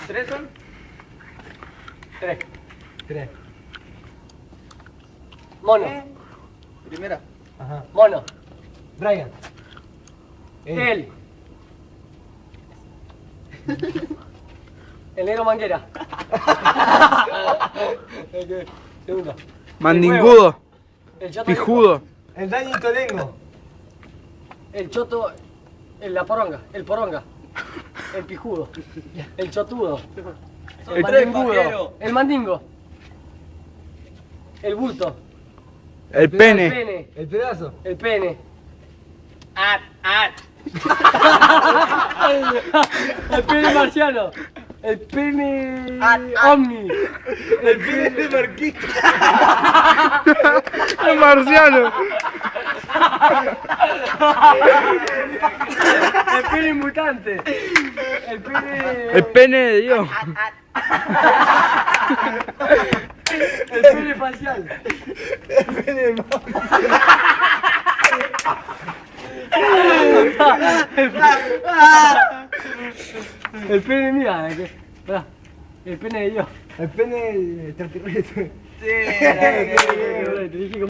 ¿Tres son? Tres. Mono. Primera. Ajá. Mono. Brian. Él. El negro Manguera. Segundo. Mandingudo. El choto. Pijudo. El Dani Tolengo. El choto. La poronga. El poronga. El pijudo. El chotudo. El mandingudo. El mandingo. El bulto. El El pene. pene. El pedazo. El pene. El pene marciano. El pene omni. El pene de Marquito. El marciano. El pene mutante. El pene. El pene de Dios. El pene facial. El pene mía. El pene de Dios. El pene extraterrestre. Te dije